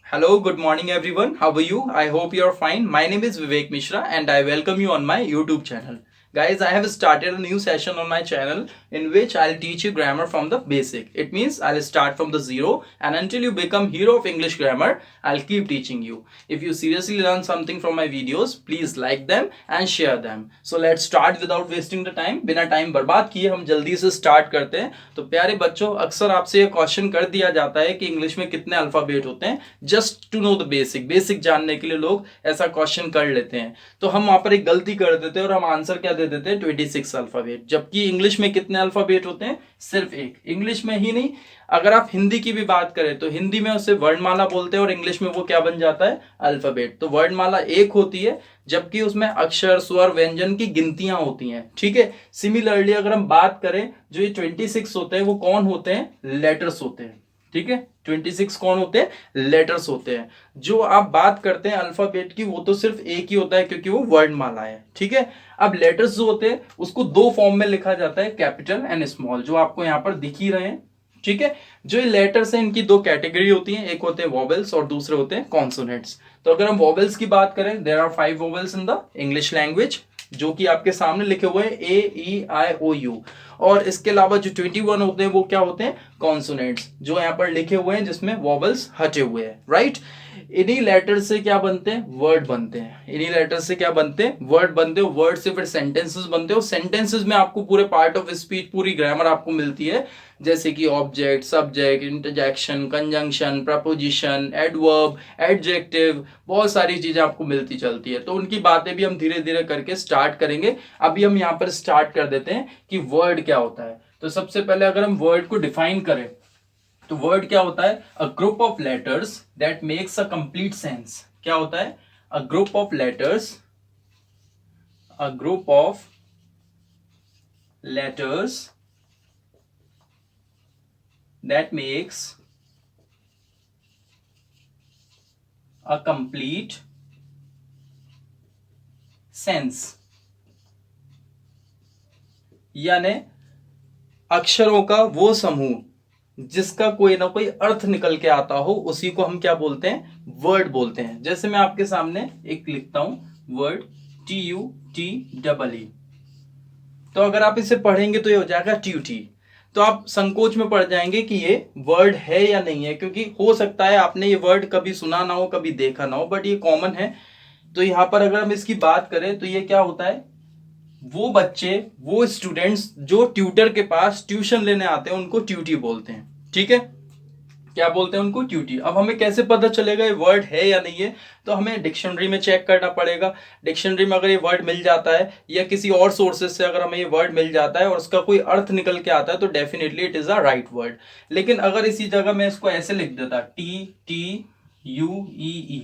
Hello, good morning everyone. How are you? I hope you are fine. My name is Vivek Mishra and I welcome you on my YouTube channel. Guys, I have started a new session on my channel in which I'll teach you grammar from the basic. It means I'll start from the zero and until you become hero of English grammar, I'll keep teaching you. If you seriously learn something from my videos, please like them and share them. So let's start without wasting the time. बिना time बर्बाद किए हम जल्दी से start करते हैं. तो प्यारे बच्चों, अक्सर आपसे ये क्वेश्चन कर दिया जाता है कि इंग्लिश में कितने अल्फाबेट होते हैं. Just to know the basic जानने के लिए लोग ऐसा क्वेश्चन कर लेते हैं. तो हम वहां पर एक गलती कर देते हैं और हम आंसर क्या दे देते हैं 26 अल्फाबेट. जबकि इंग्लिश में कितने अल्फाबेट होते हैं? सिर्फ एक. इंग्लिश में ही नहीं, अगर आप हिंदी की भी बात करें तो हिंदी में उसे वर्णमाला बोलते हैं और इंग्लिश में वो क्या बन जाता है? अल्फाबेट. तो वर्णमाला एक होती है जबकि उसमें अक्षर, स्वर, व्यंजन की गिनतियां होती हैं. ठीक है. सिमिलरली अगर हम बात करें, जो ये 26 होते हैं वो कौन होते हैं? लेटर्स होते हैं. ठीक है. 26 कौन होते हैं? लेटर्स होते हैं. जो आप बात करते हैं अल्फाबेट की, वो तो सिर्फ एक ही होता है क्योंकि वो वर्णमाला है. ठीक है. अब लेटर्स जो होते हैं उसको दो फॉर्म में लिखा जाता है, कैपिटल एंड स्मॉल, जो आपको यहां पर दिख ही रहे हैं. ठीक है. जो ये लेटर्स हैं इनकी दो कैटेगरी होती हैं, एक होते हैं वॉवेल्स और दूसरे होते हैं कॉन्सोनेंट्स. तो अगर हम वॉवेल्स की बात करें, there are 5 vowels in the English language, जो कि आपके सामने लिखे हुए हैं A E I O U. और इसके अलावा जो 21 होते हैं वो क्या होते हैं? कॉन्सोनेंट्स, जो यहाँ पर लिखे हुए हैं जिसमें वॉवेल्स हटे हुए हैं. राइट. इन्हीं लेटर से क्या बनते हैं? वर्ड बनते हैं. इन्हीं लेटर से क्या बनते हैं? वर्ड बनते हैं. वर्ड से फिर सेंटेंसेस बनते हैं. सेंटेंसेस में आपको पूरे पार्ट ऑफ स्पीच, पूरी ग्रामर आपको मिलती है, जैसे कि object, subject, interjection, conjunction, preposition, adverb, adjective, बहुत सारी चीजें आपको मिलती चलती है. तो उनकी बातें भी हम धीरे धीरे करके स्टार्ट करेंगे. अभी हम यहाँ पर स्टार्ट कर देते हैं कि वर्ड क्या होता है. तो सबसे पहले अगर हम वर्ड को डिफाइन करें तो वर्ड क्या होता है? A group of letters that makes a complete sense. क्या होता है? A group of letters, a group of letters that makes a complete sense. यानी अक्षरों का वो समूह जिसका कोई ना कोई अर्थ निकल के आता हो, उसी को हम क्या बोलते हैं? वर्ड बोलते हैं. जैसे मैं आपके सामने एक लिखता हूं, वर्ड, TUTEE. तो अगर आप इसे पढ़ेंगे तो ये हो जाएगा ट्यूटी. तो आप संकोच में पड़ जाएंगे कि ये वर्ड है या नहीं है, क्योंकि हो सकता है आपने ये वर्ड कभी सुना ना हो, कभी देखा ना हो, बट ये कॉमन है. तो यहां पर अगर हम इसकी बात करें तो ये क्या होता है? वो बच्चे, वो स्टूडेंट्स जो ट्यूटर के पास ट्यूशन लेने आते हैं उनको ट्यूटी बोलते हैं. ठीक है. क्या बोलते हैं उनको? ट्यूटी. अब हमें कैसे पता चलेगा ये वर्ड है या नहीं है? तो हमें डिक्शनरी में चेक करना पड़ेगा. डिक्शनरी में अगर ये वर्ड मिल जाता है या किसी और सोर्सेज से अगर हमें ये वर्ड मिल जाता है और उसका कोई अर्थ निकल के आता है तो definitely it is a right word. लेकिन अगर इसी जगह मैं इसको ऐसे लिख देता, TTUEE,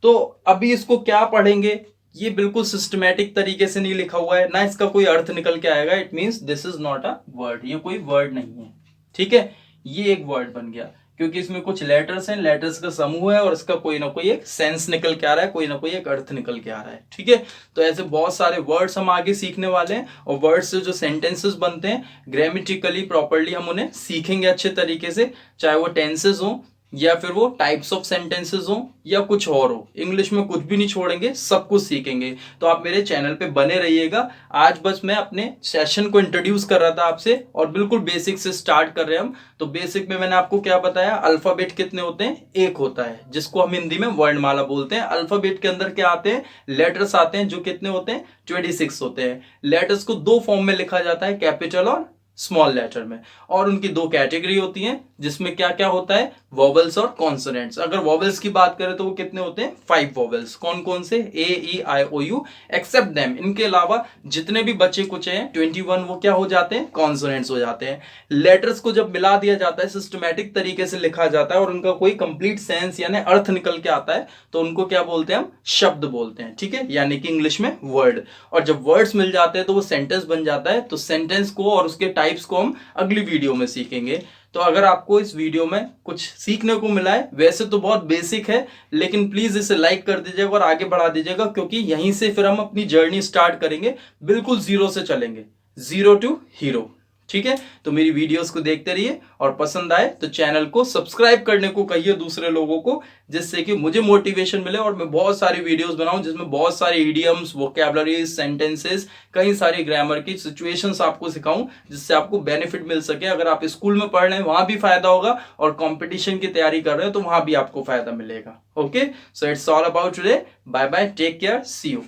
तो अभी इसको क्या पढ़ेंगे? ये बिल्कुल सिस्टमैटिक तरीके से नहीं लिखा हुआ है, ना इसका कोई अर्थ निकल के आएगा. It means this is not a word. ये कोई वर्ड नहीं है. ठीक है. ये एक वर्ड बन गया क्योंकि इसमें कुछ लेटर्स हैं, लेटर्स का समूह है और इसका कोई ना कोई एक सेंस निकल के आ रहा है, कोई ना कोई एक अर्थ निकल के आ रहा है. ठीक है. तो ऐसे बहुत सारे वर्ड्स हम आगे सीखने वाले हैं और वर्ड्स से जो सेंटेंसेस बनते हैं ग्रामेटिकली प्रॉपर्ली हम उन्हें सीखेंगे अच्छे तरीके से, चाहे वो टेंसेस हो या फिर वो टाइप्स ऑफ सेंटेंसेस हो या कुछ और हो. इंग्लिश में कुछ भी नहीं छोड़ेंगे, सब कुछ सीखेंगे. तो आप मेरे चैनल पे बने रहिएगा. आज बस मैं अपने सेशन को इंट्रोड्यूस कर रहा था आपसे और बिल्कुल बेसिक से स्टार्ट कर रहे हैं हम. तो बेसिक में मैंने आपको क्या बताया? अल्फाबेट कितने होते हैं? एक होता है, जिसको हम हिंदी में वर्णमाला बोलते हैं. अल्फाबेट के अंदर क्या आते हैं? लेटर्स आते हैं, जो कितने होते हैं? 26 होते हैं. लेटर्स को दो फॉर्म में लिखा जाता है, कैपिटल और स्मॉल लेटर में. और उनकी दो कैटेगरी होती हैं जिसमें क्या क्या होता है? वॉवेल्स और कॉन्सोनेंट्स. अगर वॉवेल्स की बात करें तो वो कितने होते हैं? 5 वॉवेल्स. कौन कौन से? AEIOU. एक्सेप्ट देम, इनके अलावा जितने भी बचे कुछ हैं 21, वो क्या हो जाते हैं? कॉन्सोनेंट्स हो जाते हैं. लेटर्स को जब मिला दिया जाता है, सिस्टमैटिक तरीके से लिखा जाता है और उनका कोई कंप्लीट सेंस यानी अर्थ निकल के आता है, तो उनको क्या बोलते हैं? हम शब्द बोलते हैं. ठीक है. यानी कि इंग्लिश में वर्ड. और जब वर्ड्स मिल जाते हैं तो वो सेंटेंस बन जाता है. तो सेंटेंस को और उसके टाइप्स को हम अगली वीडियो में सीखेंगे. तो अगर आपको इस वीडियो में कुछ सीखने को मिला है, वैसे तो बहुत बेसिक है, लेकिन प्लीज इसे लाइक कर दीजिएगा और आगे बढ़ा दीजिएगा, क्योंकि यहीं से फिर हम अपनी जर्नी स्टार्ट करेंगे. बिल्कुल जीरो से चलेंगे, जीरो टू हीरो. ठीक है, तो मेरी वीडियोस को देखते रहिए और पसंद आए तो चैनल को सब्सक्राइब करने को कहिए दूसरे लोगों को, जिससे कि मुझे मोटिवेशन मिले और मैं बहुत सारी वीडियोस बनाऊं जिसमें बहुत सारे इडियम्स, वोकैबुलरीज, सेंटेंसेस, कई सारी ग्रामर की सिचुएशंस आपको सिखाऊं, जिससे आपको बेनिफिट मिल सके। अगर आप स्कूल में पढ़ रहे हैं वहां भी फायदा होगा और कंपटीशन की तैयारी कर रहे हैं तो वहां भी आपको फायदा मिलेगा। Okay, so it's all about today. Bye bye, take care, see you.